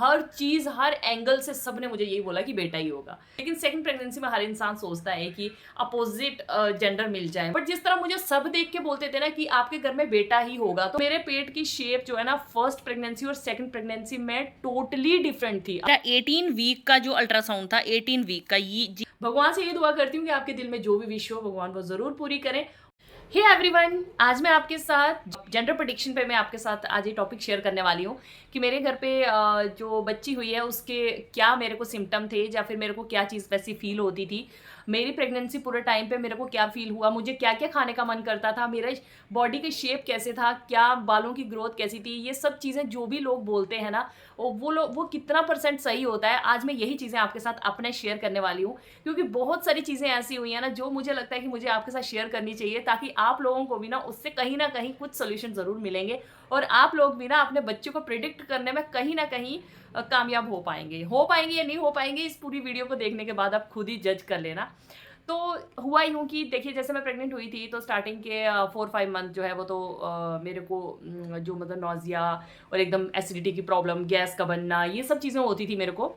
हर चीज़, हर angle से सबने मुझे यही बोला कि बेटा ही होगा। लेकिन सेकंड प्रेगनेंसी में हर इंसान सोचता है कि अपोजिट जेंडर मिल जाए। बट जिस तरह मुझे सब देख के बोलते थे ना कि आपके घर में बेटा ही होगा, तो मेरे पेट की शेप जो है ना फर्स्ट प्रेगनेंसी और सेकंड प्रेगनेंसी में टोटली डिफरेंट थी। 18 वीक का जो अल्ट्रासाउंड था, 18 वीक का, ये भगवान से ये दुआ करती हूँ कि आपके दिल में जो भी विश हो भगवान वो जरूर पूरी करें। हे एवरीवन, आज मैं आपके साथ जेंडर प्रेडिक्शन पे मैं आपके साथ आज ये टॉपिक शेयर करने वाली हूँ कि मेरे घर पे जो बच्ची हुई है उसके क्या मेरे को सिम्टम थे या फिर मेरे को क्या चीज़ वैसी फील होती थी। मेरी प्रेगनेंसी पूरे टाइम पे मेरे को क्या फील हुआ, मुझे क्या क्या खाने का मन करता था, मेरा बॉडी का शेप कैसे था, क्या बालों की ग्रोथ कैसी थी, ये सब चीज़ें जो भी लोग बोलते हैं ना वो कितना % सही होता है। आज मैं यही चीज़ें आपके साथ अपने शेयर करने वाली हूँ, क्योंकि बहुत सारी चीज़ें ऐसी हुई हैं ना जो मुझे लगता है कि मुझे आपके साथ शेयर करनी चाहिए, ताकि आप लोगों को भी ना उससे कहीं ना कहीं कुछ सोल्यूशन ज़रूर मिलेंगे और आप लोग भी ना अपने बच्चों को प्रिडिक्ट करने में कहीं ना कहीं कामयाब हो पाएंगे या नहीं हो पाएंगे, इस पूरी वीडियो को देखने के बाद आप खुद ही जज कर लेना। तो हुआ यूँ कि देखिए, जैसे मैं प्रेग्नेंट हुई थी तो स्टार्टिंग के 4-5 मंथ जो है वो तो मेरे को जो मतलब नौजिया और एकदम एसिडिटी की प्रॉब्लम, गैस का बनना, ये सब चीज़ें होती थी मेरे को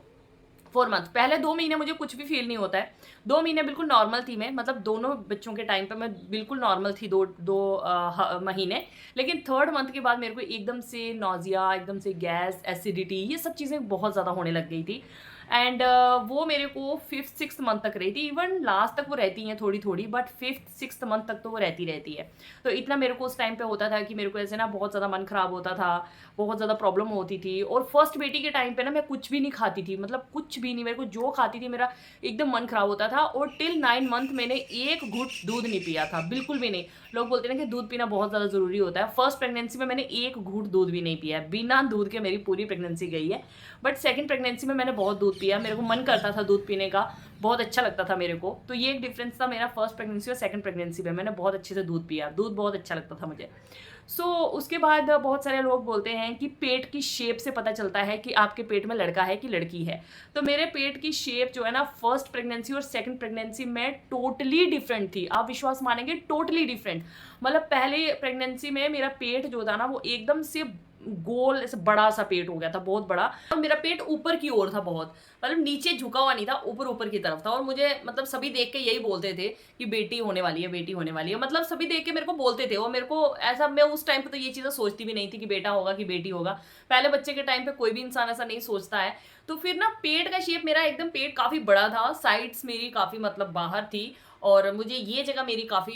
4 मंथ। पहले 2 महीने मुझे कुछ भी फ़ील नहीं होता है। 2 महीने बिल्कुल नॉर्मल थी मैं, मतलब दोनों बच्चों के टाइम पे मैं बिल्कुल नॉर्मल थी 2 महीने। लेकिन 3rd मंथ के बाद मेरे को एकदम से नौजिया, एकदम से गैस, एसिडिटी, ये सब चीज़ें बहुत ज़्यादा होने लग गई थी। एंड वो मेरे को 5th-6th मंथ तक रही थी। इवन लास्ट तक वो रहती हैं थोड़ी-थोड़ी, बट 5th-6th मंथ तक तो वो रहती है। तो इतना मेरे को उस टाइम पे होता था कि मेरे को ऐसे ना बहुत ज़्यादा मन ख़राब होता था, बहुत ज़्यादा प्रॉब्लम होती थी। और फर्स्ट बेटी के टाइम पे ना मैं कुछ भी नहीं खाती थी, मतलब कुछ भी नहीं, मेरे को जो खाती थी मेरा एकदम मन ख़राब होता था। और टिल 9 मंथ मैंने 1 घूँट दूध नहीं पिया था, बिल्कुल भी नहीं। लोग बोलते हैं ना कि दूध पीना बहुत ज़्यादा ज़रूरी होता है। फर्स्ट प्रेगनेंसी में मैंने 1 घूँट दूध भी नहीं पिया है, बिना दूध के मेरी पूरी प्रेगनेंसी गई है। बट सेकंड प्रेगनेंसी में मैंने बहुत दूध पिया, मेरे को मन करता था दूध पीने का, बहुत अच्छा लगता था मेरे को। तो ये एक डिफरेंस था मेरा फर्स्ट प्रेगनेंसी और सेकंड प्रेगनेंसी में, मैंने बहुत अच्छे से दूध पिया, दूध बहुत अच्छा लगता था मुझे। उसके बाद बहुत सारे लोग बोलते हैं कि पेट की शेप से पता चलता है कि आपके पेट में लड़का है कि लड़की है। तो मेरे पेट की शेप जो है ना फर्स्ट प्रेगनेंसी और सेकंड प्रेगनेंसी में टोटली डिफरेंट थी। आप विश्वास मानेंगे, टोटली डिफरेंट। मतलब पहले प्रेगनेंसी में मेरा पेट जो था ना वो एकदम से गोल, ऐसे बड़ा सा पेट हो गया था, बहुत बड़ा। और मेरा पेट ऊपर की ओर था बहुत, मतलब नीचे झुका हुआ नहीं था, ऊपर ऊपर की तरफ था। और मुझे मतलब सभी देख के यही बोलते थे कि बेटी होने वाली है, बेटी होने वाली है, मतलब सभी देख के मेरे को बोलते थे। और मेरे को ऐसा, मैं उस टाइम पे तो ये चीज़ें सोचती भी नहीं थी कि बेटा होगा कि बेटी होगा। पहले बच्चे के टाइम पे कोई भी इंसान ऐसा नहीं सोचता है। तो फिर ना पेट का शेप मेरा एकदम, पेट काफ़ी बड़ा था, साइड्स मेरी काफ़ी मतलब बाहर थी। और मुझे ये जगह मेरी काफ़ी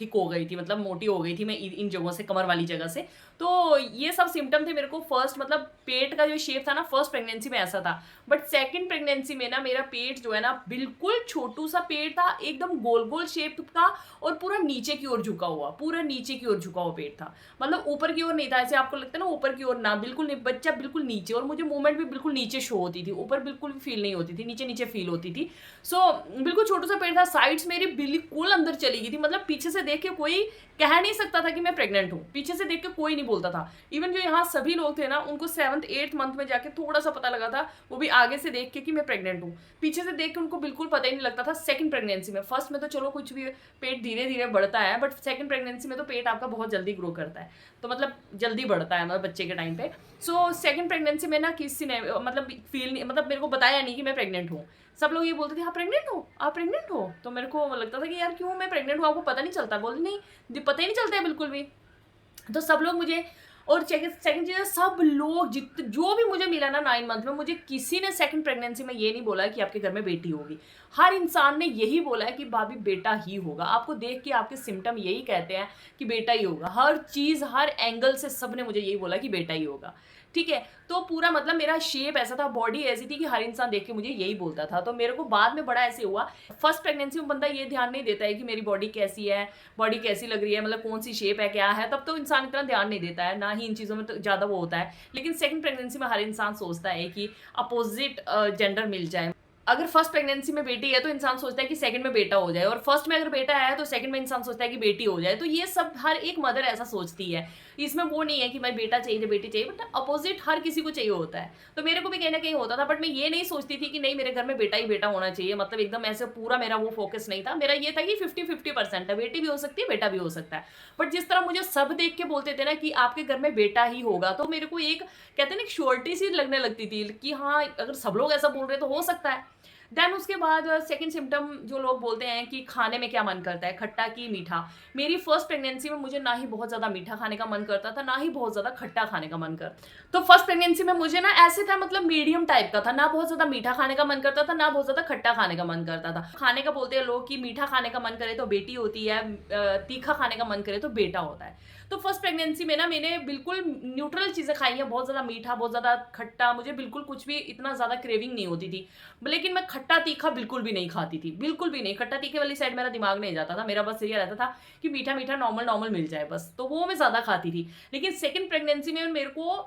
थिक हो गई थी, मतलब मोटी हो गई थी मैं इन जगहों से, कमर वाली जगह से। तो ये सब सिम्टम थे मेरे को फर्स्ट, मतलब पेट का जो शेप था ना फर्स्ट प्रेगनेंसी में ऐसा था। बट सेकंड प्रेगनेंसी में ना मेरा पेट जो है ना बिल्कुल छोटू सा पेट था, एकदम गोल गोल शेप का, और पूरा नीचे की ओर झुका हुआ, पूरा नीचे की ओर झुका हुआ पेट था। मतलब ऊपर की ओर नहीं था, ऐसे आपको लगता है ना ऊपर की ओर, ना बिल्कुल नहीं, बच्चा बिल्कुल नीचे। और मुझे मूवमेंट भी बिल्कुल नीचे शो होती थी, ऊपर बिल्कुल भी फील नहीं होती थी, नीचे नीचे फील होती थी। बिल्कुल छोटू सा पेट था, साइड्स मेरी बिल्कुल अंदर चली गई थी। मतलब पीछे से देख के कोई कह नहीं सकता था कि मैं प्रेग्नेंट हूँ, पीछे से देख के कोई नहीं बोलता था। इवन जो यहाँ सभी लोग थे ना उनको 7th-8th मंथ में जाके थोड़ा सा पता लगा था, वो भी आगे से देख के कि मैं प्रेग्नेंट हूँ। पीछे से देख के उनको बिल्कुल पता ही नहीं लगता था। सेकंड प्रेगनेंसी में, फर्स्ट में तो चलो कुछ भी पेट धीरे धीरे बढ़ता है, बट सेकंड प्रेगनेंसी में तो पेट आपका बहुत जल्दी ग्रो करता है, तो मतलब जल्दी बढ़ता है मतलब बच्चे के टाइम पे। सेकंड प्रेगनेंसी में ना किसी ने मतलब फील नहीं, मतलब मेरे को बताया नहीं कि मैं प्रेग्नेंट हूँ। सब लोग ये बोलते थे, आप प्रेग्नेंट हो, आप प्रेग्नेंट हो। तो मेरे को लगता था कि यार क्यों मैं प्रेग्नेंट हूँ, आपको पता नहीं चलता? बोलते नहीं, पता ही नहीं चलता है बिल्कुल भी। तो सब लोग मुझे, और सेकंड चीज़ है, सब लोग जो भी मुझे मिला ना 9 मंथ में, मुझे किसी ने सेकंड प्रेगनेंसी में ये नहीं बोला है कि आपके घर में बेटी होगी। हर इंसान ने यही बोला है कि भाभी बेटा ही होगा। आपको देख के आपके सिम्टम यही कहते हैं कि बेटा ही होगा। हर चीज़, हर एंगल से सब ने मुझे यही बोला कि बेटा ही होगा। ठीक है, तो पूरा मतलब मेरा शेप ऐसा था, बॉडी ऐसी थी कि हर इंसान देख के मुझे यही बोलता था। तो मेरे को बाद में बड़ा ऐसे हुआ। फर्स्ट प्रेगनेंसी में बंदा ये ध्यान नहीं देता है कि मेरी बॉडी कैसी है, बॉडी कैसी लग रही है, मतलब कौन सी शेप है, क्या है, तब तो इंसान इतना ध्यान नहीं देता है, ना ही इन चीज़ों में तो ज़्यादा वो होता है। लेकिन सेकंड प्रेगनेंसी में हर इंसान सोचता है कि अपोजिट जेंडर मिल जाए। अगर फर्स्ट प्रेगनेंसी में बेटी है तो इंसान सोचता है कि सेकंड में बेटा हो जाए, और फर्स्ट में अगर बेटा है तो सेकंड में इंसान सोचता है कि बेटी हो जाए। तो ये सब हर एक मदर ऐसा सोचती है, इसमें वो नहीं है कि भाई बेटा चाहिए बेटी चाहिए, बट अपोजिट हर किसी को चाहिए होता है। तो मेरे को भी कहीं ना कहीं होता था, बट मैं ये नहीं सोचती थी कि नहीं मेरे घर में बेटा ही बेटा होना चाहिए, मतलब एकदम ऐसे पूरा मेरा वो फोकस नहीं था। मेरा ये था कि 50-50% है, बेटी भी हो सकती है बेटा भी हो सकता है। बट जिस तरह मुझे सब देख के बोलते थे ना कि आपके घर में बेटा ही होगा, तो मेरे को एक कहते हैं ना श्योरिटी सी लगने लगती थी कि हाँ अगर सब लोग ऐसा बोल रहे हैं तो हो सकता है। देन उसके बाद सेकंड सिम्टम जो लोग बोलते हैं कि खाने में क्या मन करता है, खट्टा की मीठा। मेरी फर्स्ट प्रेगनेंसी में मुझे ना ही बहुत ज़्यादा मीठा खाने का मन करता था, ना ही बहुत ज़्यादा खट्टा खाने का मन करता। तो फर्स्ट प्रेगनेंसी में मुझे ना ऐसे था, मतलब मीडियम टाइप का था, ना बहुत ज़्यादा मीठा खाने का मन करता था, ना बहुत ज़्यादा खट्टा खाने का मन करता था। खाने का बोलते हैं लोग कि मीठा खाने का मन करे तो बेटी होती है, तीखा खाने का मन करे तो बेटा होता है। तो फर्स्ट प्रेगनेंसी में ना मैंने बिल्कुल न्यूट्रल चीज़ें खाई हैं, बहुत ज़्यादा मीठा बहुत ज़्यादा खट्टा मुझे बिल्कुल कुछ भी इतना ज़्यादा क्रेविंग नहीं होती थी। लेकिन मैं खट्टा तीखा बिल्कुल भी नहीं खाती थी, बिल्कुल भी नहीं। खट्टा तीखे वाली साइड मेरा दिमाग नहीं जाता था, मेरा बस ये रहता था कि मीठा मीठा नॉर्मल नॉर्मल मिल जाए बस, तो वो मैं ज़्यादा खाती थी। लेकिन सेकेंड प्रेगनेंसी में मेरे को,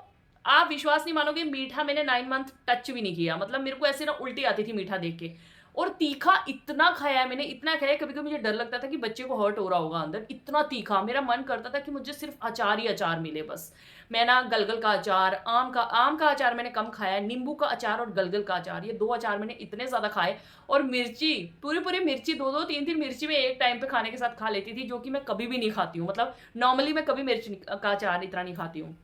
आप विश्वास नहीं मानोगे, मीठा मैंने 9 मंथ टच भी नहीं किया। मतलब मेरे को ऐसे ना उल्टी आती थी मीठा देख के। और तीखा इतना खाया है मैंने, इतना खाया, कभी कभी मुझे डर लगता था कि बच्चे को हर्ट हो रहा होगा अंदर, इतना तीखा। मेरा मन करता था कि मुझे सिर्फ अचार ही अचार मिले बस। मैं ना गलगल का अचार, आम का अचार मैंने कम खाया है, नींबू का अचार और गलगल का अचार, ये 2 अचार मैंने इतने ज़्यादा खाए। और मिर्ची, पूरी पूरी मिर्ची 2-2 3-3 मिर्ची में एक टाइम पे खाने के साथ खा लेती थी, जो कि मैं कभी भी नहीं खाती हूँ। मतलब नॉर्मली मैं कभी मिर्च का अचार इतना नहीं खाती हूँ।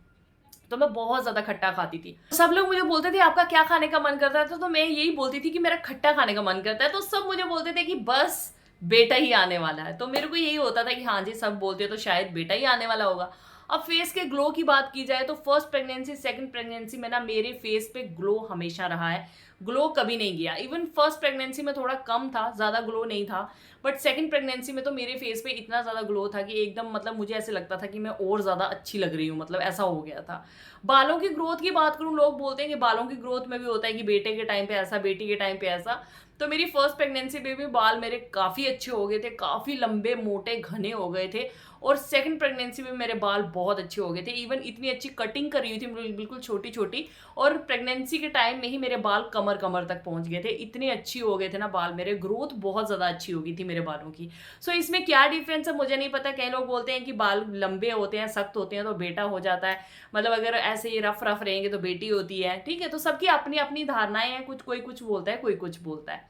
तो मैं बहुत ज़्यादा खट्टा खाती थी। सब लोग मुझे बोलते थे आपका क्या खाने का मन करता है, तो मैं यही बोलती थी कि मेरा खट्टा खाने का मन करता है। तो सब मुझे बोलते थे कि बस बेटा ही आने वाला है। तो मेरे को यही होता था कि हाँ जी, सब बोलते तो शायद बेटा ही आने वाला होगा। अब फेस के ग्लो की बात की जाए तो फर्स्ट प्रेगनेंसी सेकंड प्रेगनेंसी में ना मेरे फेस पे ग्लो हमेशा रहा है, ग्लो कभी नहीं गया। इवन फर्स्ट प्रेगनेंसी में थोड़ा कम था, ज़्यादा ग्लो नहीं था, बट सेकंड प्रेगनेंसी में तो मेरे फेस पे इतना ज़्यादा ग्लो था कि एकदम, मतलब मुझे ऐसे लगता था कि मैं और ज़्यादा अच्छी लग रही हूँ, मतलब ऐसा हो गया था। बालों की ग्रोथ की बात करूँ, लोग बोलते हैं कि बालों की ग्रोथ में भी होता है कि बेटे के टाइम पे ऐसा, बेटी के टाइम पे ऐसा। तो मेरी फर्स्ट प्रेगनेंसी में भी बाल मेरे काफ़ी अच्छे हो गए थे, काफ़ी लंबे मोटे घने हो गए थे। और सेकंड प्रेगनेंसी में मेरे बाल बहुत अच्छे हो गए थे, इवन इतनी अच्छी कटिंग करी हुई थी बिल्कुल छोटी छोटी। और प्रेगनेंसी के टाइम में ही मेरे बाल कमर कमर तक पहुंच गए थे, इतने अच्छी हो गए थे ना बाल, मेरे ग्रोथ बहुत ज़्यादा अच्छी हो गई थी मेरे बालों की। सो इसमें क्या डिफरेंस है मुझे नहीं पता। कई लोग बोलते हैं कि बाल लंबे होते हैं, सख्त होते हैं तो बेटा हो जाता है, मतलब अगर ऐसे ही रफ रफ रहेंगे तो बेटी होती है। ठीक है, तो सबकी अपनी अपनी धारणाएं हैं, कोई कुछ बोलता है, कोई कुछ बोलता है।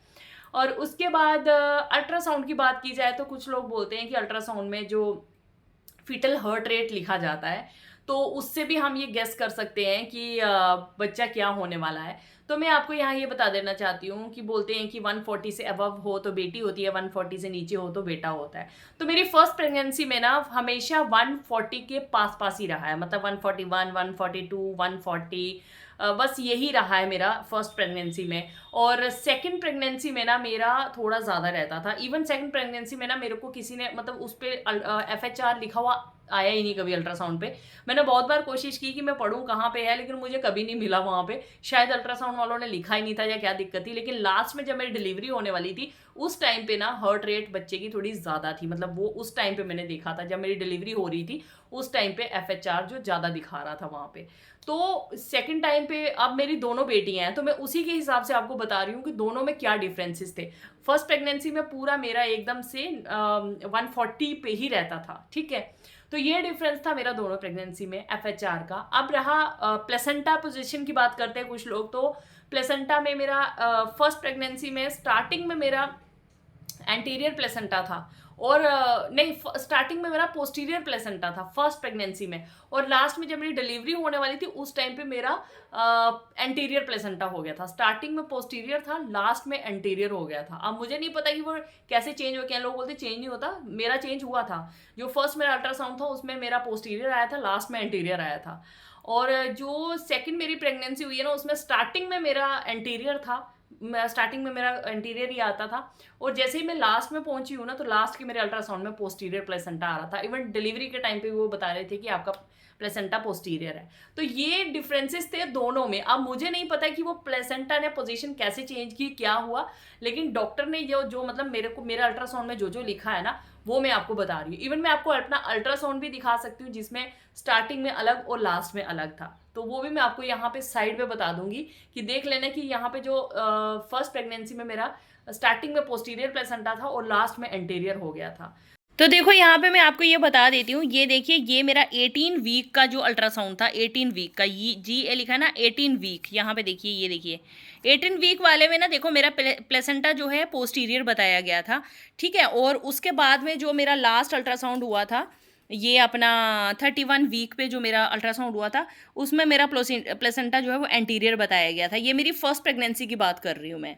और उसके बाद अल्ट्रासाउंड की बात की जाए तो कुछ लोग बोलते हैं कि अल्ट्रासाउंड में जो फीटल हार्ट रेट लिखा जाता है, तो उससे भी हम ये गेस कर सकते हैं कि बच्चा क्या होने वाला है। तो मैं आपको यहाँ ये बता देना चाहती हूँ कि बोलते हैं कि 140 से अबव हो तो बेटी होती है, 140 से नीचे हो तो बेटा होता है। तो मेरी फर्स्ट प्रेगनेंसी में ना हमेशा 140 के पास पास ही रहा है, मतलब 141, 142, 140, बस यही रहा है मेरा फर्स्ट प्रेगनेंसी में। और सेकंड प्रेगनेंसी में ना मेरा थोड़ा ज़्यादा रहता था। इवन सेकंड प्रेगनेंसी में ना मेरे को किसी ने, मतलब उस पर FHR लिखा हुआ आया ही नहीं कभी अल्ट्रासाउंड पे। मैंने बहुत बार कोशिश की कि मैं पढ़ूँ कहाँ पे है, लेकिन मुझे कभी नहीं मिला वहाँ पे। शायद अल्ट्रासाउंड वालों ने लिखा ही नहीं था या क्या दिक्कत थी। लेकिन लास्ट में जब मेरी डिलीवरी होने वाली थी, उस टाइम पे ना हार्ट रेट बच्चे की थोड़ी ज़्यादा थी, मतलब वो उस टाइम पे मैंने देखा था, जब मेरी डिलीवरी हो रही थी उस टाइम पे FHR जो ज़्यादा दिखा रहा था वहाँ पे। तो सेकंड टाइम पे अब मेरी दोनों बेटियां हैं, तो मैं उसी के हिसाब से आपको बता रही हूँ कि दोनों में क्या डिफरेंसेस थे। फर्स्ट प्रेगनेंसी में पूरा मेरा एकदम से 140 पे ही रहता था, ठीक है। तो ये डिफरेंस था मेरा दोनों प्रेगनेंसी में FHR का। अब रहा प्लेसेंटा पोजीशन की बात करते हैं कुछ लोग, तो प्लेसेंटा में मेरा फर्स्ट प्रेगनेंसी में स्टार्टिंग में मेरा एंटीरियर प्लेसेंटा था, और नहीं, स्टार्टिंग में मेरा पोस्टीरियर प्लेसेंटा था फर्स्ट प्रेगनेंसी में। और लास्ट में जब मेरी डिलीवरी होने वाली थी उस टाइम पे मेरा एंटीरियर प्लेसेंटा हो गया था। स्टार्टिंग में पोस्टीरियर था, लास्ट में एंटीरियर हो गया था। अब मुझे नहीं पता कि वो कैसे चेंज हो गया, लोग बोलते चेंज नहीं होता, मेरा चेंज हुआ था। जो फर्स्ट मेरा अल्ट्रासाउंड था उसमें मेरा पोस्टीरियर आया था, लास्ट में एंटीरियर आया था। और जो सेकेंड मेरी प्रेगनेंसी हुई है ना, उसमें स्टार्टिंग में मेरा एंटीरियर था, स्टार्टिंग में मेरा इंटीरियर ही आता था। और जैसे ही मैं लास्ट में पहुंची हूँ ना, तो लास्ट के मेरे अल्ट्रासाउंड में पोस्टीरियर प्लेसेंटा आ रहा था। इवन डिलीवरी के टाइम पे वो बता रहे थे कि आपका प्लेसेंटा पोस्टीरियर है। तो ये डिफरेंसेस थे दोनों में। अब मुझे नहीं पता कि वो प्लेसेंटा ने पोजीशन कैसे चेंज की, क्या हुआ, लेकिन डॉक्टर ने जो मतलब मेरे को मेरा अल्ट्रासाउंड में जो जो लिखा है ना, वो मैं आपको बता रही हूँ। इवन मैं आपको अपना अल्ट्रासाउंड भी दिखा सकती हूँ, जिसमें स्टार्टिंग में अलग और लास्ट में अलग था। तो वो भी मैं आपको यहाँ पे साइड पे बता दूंगी कि देख लेना कि यहाँ पे जो फर्स्ट प्रेगनेंसी में मेरा स्टार्टिंग में पोस्टीरियर प्लेसेंटा था और लास्ट में एंटीरियर हो गया था। तो देखो यहाँ पे मैं आपको ये बता देती हूँ, ये देखिए ये मेरा 18 वीक का जो अल्ट्रासाउंड था, 18 वीक का, ये जी ए लिखा है ना 18 वीक, यहाँ पे देखिए, ये देखिए 18 वीक वाले में ना देखो मेरा प्लेसेंटा जो है पोस्टीरियर बताया गया था, ठीक है। और उसके बाद में जो मेरा लास्ट अल्ट्रासाउंड हुआ था, ये अपना 31 वीक पे जो मेरा अल्ट्रासाउंड हुआ था, उसमें मेरा प्लेसेंटा जो है वो एंटीरियर बताया गया था। ये मेरी फर्स्ट प्रेगनेंसी की बात कर रही हूँ मैं।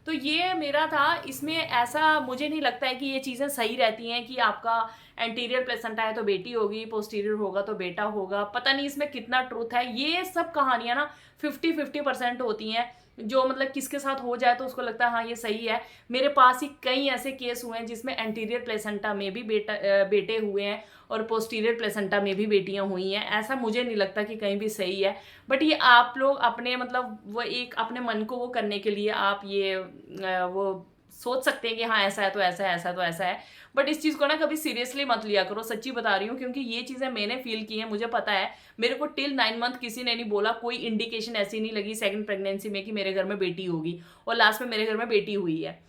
तो ये मेरा था, इसमें ऐसा मुझे नहीं लगता है कि ये चीज़ें सही रहती हैं कि आपका एंटीरियर प्लेसेंटा है तो बेटी होगी, पोस्टीरियर होगा तो बेटा होगा। पता नहीं इसमें कितना ट्रूथ है। ये सब कहानियाँ ना 50-50% होती हैं, जो मतलब किसके साथ हो जाए तो उसको लगता है हाँ ये सही है। मेरे पास ही कई ऐसे केस हुए हैं जिसमें एंटीरियर प्लेसेंटा में भी बेटे हुए हैं और पोस्टीरियर प्लेसेंटा में भी बेटियां हुई हैं। ऐसा मुझे नहीं लगता कि कहीं भी सही है, बट ये आप लोग अपने मतलब वो एक अपने मन को वो करने के लिए आप ये वो सोच सकते हैं कि हाँ ऐसा है तो ऐसा है, ऐसा तो ऐसा है। बट इस चीज़ को ना कभी सीरियसली मत लिया करो, सच्ची बता रही हूँ, क्योंकि ये चीज़ें मैंने फील की हैं, मुझे पता है। मेरे को टिल 9 मंथ किसी ने नहीं बोला, कोई इंडिकेशन ऐसी नहीं लगी सेकंड प्रेगनेंसी में कि मेरे घर में बेटी होगी, और लास्ट में मेरे घर में बेटी हुई है।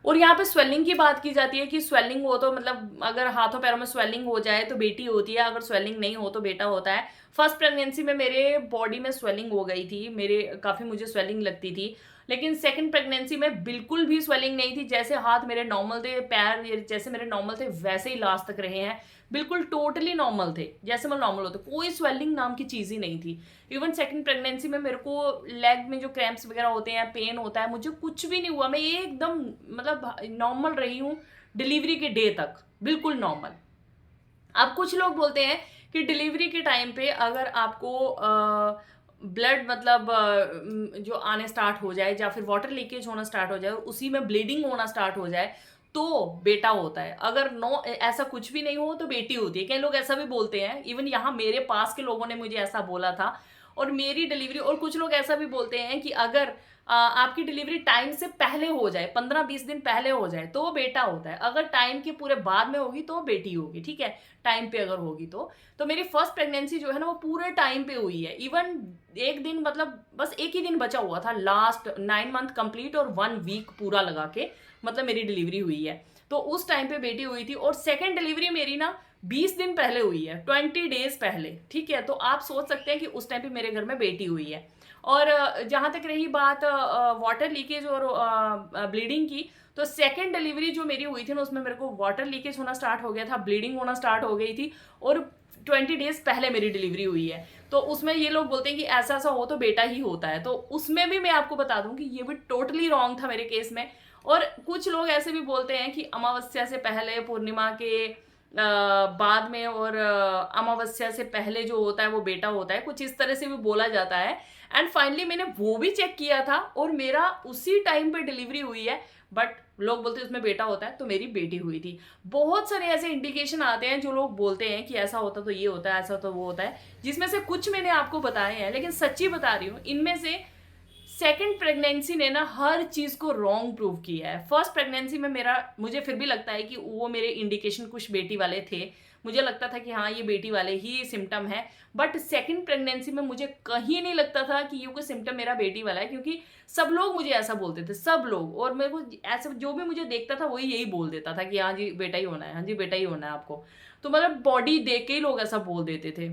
और यहाँ पे स्वेलिंग की बात की जाती है कि स्वेलिंग हो तो मतलब अगर हाथों पैरों में स्वेलिंग हो जाए तो बेटी होती है, अगर स्वेलिंग नहीं हो तो बेटा होता है। फर्स्ट प्रेगनेंसी में मेरे बॉडी में स्वेलिंग हो गई थी, मेरे काफ़ी मुझे स्वेलिंग लगती थी। लेकिन सेकंड प्रेगनेंसी में बिल्कुल भी स्वेलिंग नहीं थी, जैसे हाथ मेरे नॉर्मल थे, पैर जैसे मेरे नॉर्मल थे वैसे ही लास्ट तक रहे हैं, बिल्कुल टोटली नॉर्मल थे, जैसे मैं नॉर्मल होते, कोई स्वेलिंग नाम की चीज़ ही नहीं थी। इवन सेकंड प्रेगनेंसी में मेरे को लेग में जो क्रैम्प्स वगैरह होते हैं, पेन होता है, मुझे कुछ भी नहीं हुआ। मैं एकदम मतलब नॉर्मल रही हूँ डिलीवरी के डे तक, बिल्कुल नॉर्मल। अब कुछ लोग बोलते हैं कि डिलीवरी के टाइम पे अगर आपको ब्लड मतलब जो आने स्टार्ट हो जाए या फिर वाटर लीकेज होना स्टार्ट हो जाए, उसी में ब्लीडिंग होना स्टार्ट हो जाए, तो बेटा होता है। अगर नो ऐसा कुछ भी नहीं हो तो बेटी होती है। कई लोग ऐसा भी बोलते हैं, इवन यहाँ मेरे पास के लोगों ने मुझे ऐसा बोला था। और मेरी डिलीवरी, और कुछ लोग ऐसा भी बोलते हैं कि अगर आपकी डिलीवरी टाइम से पहले हो जाए, 15-20 दिन पहले हो जाए, तो वो बेटा होता है। अगर टाइम के पूरे बाद में होगी तो बेटी होगी, ठीक है, टाइम पे अगर होगी तो मेरी फर्स्ट प्रेगनेंसी जो है ना वो पूरे टाइम पे हुई है। इवन एक दिन मतलब बस एक ही दिन बचा हुआ था, लास्ट 9 मंथ कंप्लीट और 1 वीक पूरा लगा के मतलब मेरी डिलीवरी हुई है। तो उस टाइम पे बेटी हुई थी। और सेकेंड डिलीवरी मेरी ना 20 दिन पहले हुई है, 20 डेज पहले, ठीक है। तो आप सोच सकते हैं कि उस टाइम पे मेरे घर में बेटी हुई है। और जहाँ तक रही बात वाटर लीकेज और ब्लीडिंग की, तो सेकेंड डिलीवरी जो मेरी हुई थी ना उसमें मेरे को वाटर लीकेज होना स्टार्ट हो गया था, ब्लीडिंग होना स्टार्ट हो गई थी, और 20 डेज पहले मेरी डिलीवरी हुई है। तो उसमें ये लोग बोलते हैं कि ऐसा ऐसा हो तो बेटा ही होता है। तो उसमें भी मैं आपको बता दूं कि ये भी टोटली रॉन्ग था मेरे केस में। और कुछ लोग ऐसे भी बोलते हैं कि अमावस्या से पहले, पूर्णिमा के बाद में, और अमावस्या से पहले जो होता है वो बेटा होता है, कुछ इस तरह से भी बोला जाता है। एंड फाइनली मैंने वो भी चेक किया था और मेरा उसी टाइम पे डिलीवरी हुई है, बट लोग बोलते हैं उसमें बेटा होता है, तो मेरी बेटी हुई थी। बहुत सारे ऐसे इंडिकेशन आते हैं जो लोग बोलते हैं कि ऐसा होता तो ये होता है, ऐसा तो वो होता है, जिसमें से कुछ मैंने आपको बताए हैं। लेकिन सच्ची बता रही हूँ, इनमें से सेकंड प्रेगनेंसी ने ना हर चीज़ को रॉन्ग प्रूव किया है। फर्स्ट प्रेगनेंसी में मुझे फिर भी लगता है कि वो मेरे इंडिकेशन कुछ बेटी वाले थे, मुझे लगता था कि हाँ ये बेटी वाले ही सिम्टम है। बट सेकंड प्रेगनेंसी में मुझे कहीं नहीं लगता था कि ये कोई सिम्टम मेरा बेटी वाला है, क्योंकि सब लोग मुझे ऐसा बोलते थे, सब लोग। और मेरे को ऐसा जो भी मुझे देखता था वही यही बोल देता था कि हाँ जी बेटा ही होना है, हाँ जी बेटा ही होना है आपको। तो मतलब बॉडी देख के ही लोग ऐसा बोल देते थे।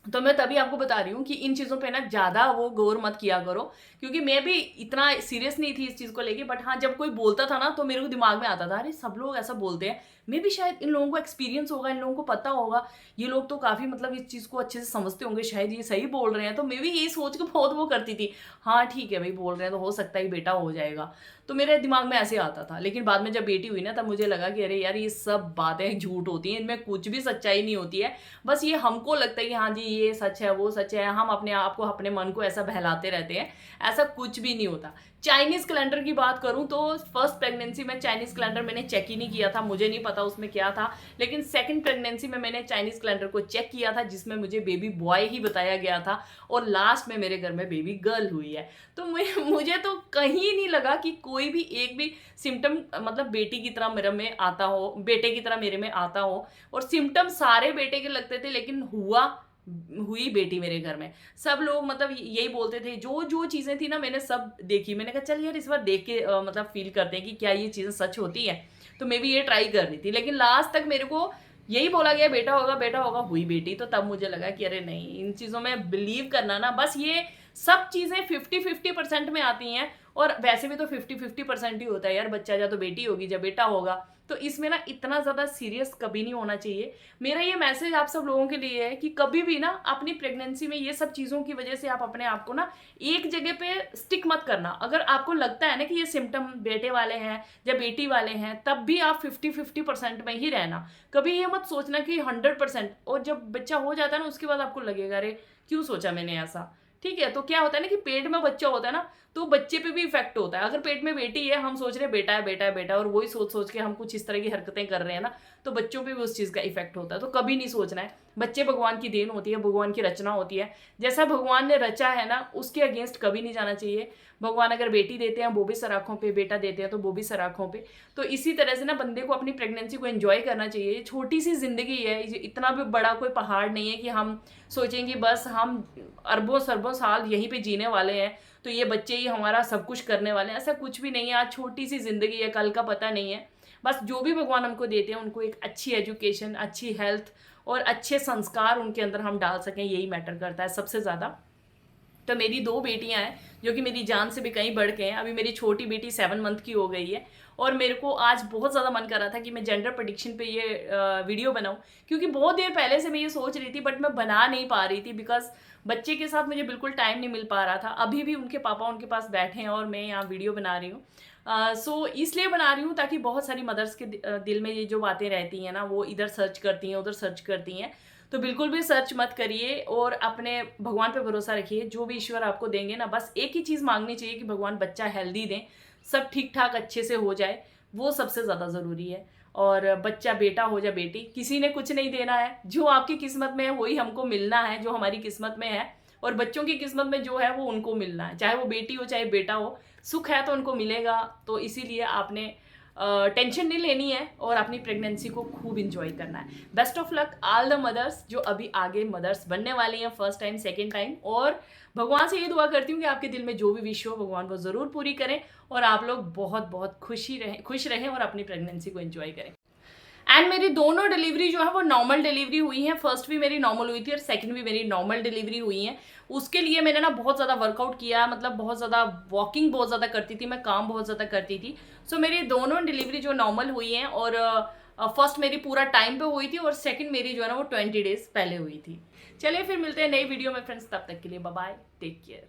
तो मैं तभी आपको बता रही हूँ कि इन चीज़ों पे ना ज़्यादा वो गौर मत किया करो, क्योंकि मैं भी इतना सीरियस नहीं थी इस चीज़ को लेके। बट हाँ, जब कोई बोलता था ना तो मेरे को दिमाग में आता था, अरे सब लोग ऐसा बोलते हैं, मैं भी शायद इन लोगों को एक्सपीरियंस होगा, इन लोगों को पता होगा, ये लोग तो काफ़ी मतलब इस चीज़ को अच्छे से समझते होंगे, शायद ये सही बोल रहे हैं। तो मैं भी यही सोच के बहुत वो करती थी, हाँ ठीक है भाई बोल रहे हैं तो हो सकता है बेटा हो जाएगा। तो मेरे दिमाग में ऐसे आता था। लेकिन बाद में जब बेटी हुई ना तब मुझे लगा कि अरे यार ये सब बातें झूठ होती हैं, इनमें कुछ भी सच्चाई नहीं होती है। बस ये हमको लगता है कि हाँ जी ये सच है, वो सच है, हम अपने आप को, अपने मन को ऐसा बहलाते रहते हैं, ऐसा कुछ भी नहीं होता। चाइनीज कैलेंडर की बात करूं तो फर्स्ट प्रेगनेंसी में चाइनीज कैलेंडर मैंने चेक ही नहीं किया था, मुझे नहीं पता पता उसमें क्या था, लेकिन सेकंड प्रेगनेंसी में मैंने चाइनीज कैलेंडर को चेक किया था जिसमें मुझे बेबी बॉय ही बताया गया था और लास्ट में मेरे घर में बेबी गर्ल हुई है। तो मुझे तो कहीं नहीं लगा कि कोई भी एक भी सिम्टम मतलब बेटी की तरह मेरे में आता हो, बेटे की तरह मेरे में आता हो। और सिम्टम सारे बेटे के लगते थे, लेकिन हुई बेटी मेरे घर में। सब लोग मतलब यही बोलते थे, जो जो चीज़ें थी ना मैंने सब देखी। मैंने कहा चल यार इस बार देख के मतलब फील करते हैं कि क्या ये चीज़ें सच होती हैं। तो मैं भी ये ट्राई कर रही थी, लेकिन लास्ट तक मेरे को यही बोला गया बेटा होगा बेटा होगा, हुई बेटी। तो तब मुझे लगा कि अरे नहीं, इन चीज़ों में बिलीव करना ना, बस ये सब चीज़ें 50-50% में आती हैं। और वैसे भी तो 50-50% ही होता है यार, बच्चा या तो बेटी होगी या बेटा होगा। तो इसमें ना इतना ज़्यादा सीरियस कभी नहीं होना चाहिए। मेरा ये मैसेज आप सब लोगों के लिए है कि कभी भी ना अपनी प्रेगनेंसी में ये सब चीज़ों की वजह से आप अपने आप को ना एक जगह पे स्टिक मत करना। अगर आपको लगता है ना कि ये सिम्टम बेटे वाले हैं या बेटी वाले हैं, तब भी आप 50-50% में ही रहना। कभी ये मत सोचना कि 100%। और जब बच्चा हो जाता है ना उसके बाद आपको लगेगा अरे क्यों सोचा मैंने ऐसा। ठीक है, तो क्या होता है ना कि पेट में बच्चा होता है ना तो बच्चे पे भी इफेक्ट होता है। अगर पेट में बेटी है, हम सोच रहे हैं बेटा है बेटा है बेटा है, और वही सोच सोच के हम कुछ इस तरह की हरकतें कर रहे हैं ना, तो बच्चों पे भी उस चीज़ का इफेक्ट होता है। तो कभी नहीं सोचना है, बच्चे भगवान की देन होती है, भगवान की रचना होती है। जैसा भगवान ने रचा है ना उसके अगेंस्ट कभी नहीं जाना चाहिए। भगवान अगर बेटी देते हैं वो भी सराखों पे, बेटा देते हैं तो वो भी सराखों पे। तो इसी तरह से ना बंदे को अपनी प्रेगनेंसी को एंजॉय करना चाहिए। ये छोटी सी जिंदगी है, इतना भी बड़ा कोई पहाड़ नहीं है कि हम सोचेंगे बस हम अरबों सरबों साल यहीं पे जीने वाले हैं तो ये बच्चे ही हमारा सब कुछ करने वाले हैं। ऐसा कुछ भी नहीं है। आज छोटी सी जिंदगी है, कल का पता नहीं है। बस जो भी भगवान हमको देते हैं उनको एक अच्छी एजुकेशन, अच्छी हेल्थ और अच्छे संस्कार उनके अंदर हम डाल सकें, यही मैटर करता है सबसे ज़्यादा। तो मेरी 2 बेटियां हैं जो कि मेरी जान से भी कहीं बढ़ के हैं। अभी मेरी छोटी बेटी 7 मंथ की हो गई है और मेरे को आज बहुत ज़्यादा मन कर रहा था कि मैं जेंडर प्रेडिक्शन पे ये वीडियो बनाऊं, क्योंकि बहुत देर पहले से मैं ये सोच रही थी बट मैं बना नहीं पा रही थी बिकॉज बच्चे के साथ मुझे बिल्कुल टाइम नहीं मिल पा रहा था। अभी भी उनके पापा उनके पास बैठे हैं और मैं यहाँ वीडियो बना रही हूँ। सो इसलिए बना रही हूँ ताकि बहुत सारी मदर्स के दिल में ये जो बातें रहती हैं ना, वो इधर सर्च करती हैं उधर सर्च करती हैं। तो बिल्कुल भी सर्च मत करिए और अपने भगवान पे भरोसा रखिए। जो भी ईश्वर आपको देंगे ना, बस एक ही चीज़ मांगनी चाहिए कि भगवान बच्चा हेल्दी दें, सब ठीक ठाक अच्छे से हो जाए, वो सबसे ज़्यादा ज़रूरी है। और बच्चा बेटा हो या बेटी, किसी ने कुछ नहीं देना है। जो आपकी किस्मत में है वही हमको मिलना है, जो हमारी किस्मत में है। और बच्चों की किस्मत में जो है वो उनको मिलना है, चाहे वो बेटी हो चाहे बेटा हो। सुख है तो उनको मिलेगा। तो इसीलिए आपने टेंशन नहीं लेनी है और अपनी प्रेगनेंसी को खूब इंजॉय करना है। Best of luck all the mothers जो अभी आगे मदर्स बनने वाली हैं, फर्स्ट टाइम सेकेंड टाइम। और भगवान से ये दुआ करती हूँ कि आपके दिल में जो भी विश हो भगवान वो ज़रूर पूरी करें और आप लोग बहुत बहुत खुश रहें और अपनी प्रेगनेंसी को एंजॉय करें। एंड मेरी दोनों डिलीवरी जो है वो नॉर्मल डिलीवरी हुई है। फर्स्ट भी मेरी नॉर्मल हुई थी और सेकंड भी मेरी नॉर्मल डिलीवरी हुई है। उसके लिए मैंने ना बहुत ज़्यादा वर्कआउट किया, मतलब बहुत ज़्यादा वॉकिंग बहुत ज़्यादा करती थी मैं, काम बहुत ज़्यादा करती थी। सो मेरी दोनों डिलीवरी जो नॉर्मल हुई हैं और फर्स्ट मेरी पूरा टाइम पे हुई थी और सेकंड मेरी जो है ना वो 20 डेज पहले हुई थी। चलिए फिर मिलते हैं नई वीडियो में फ्रेंड्स, तब तक के लिए बाय बाय, टेक केयर।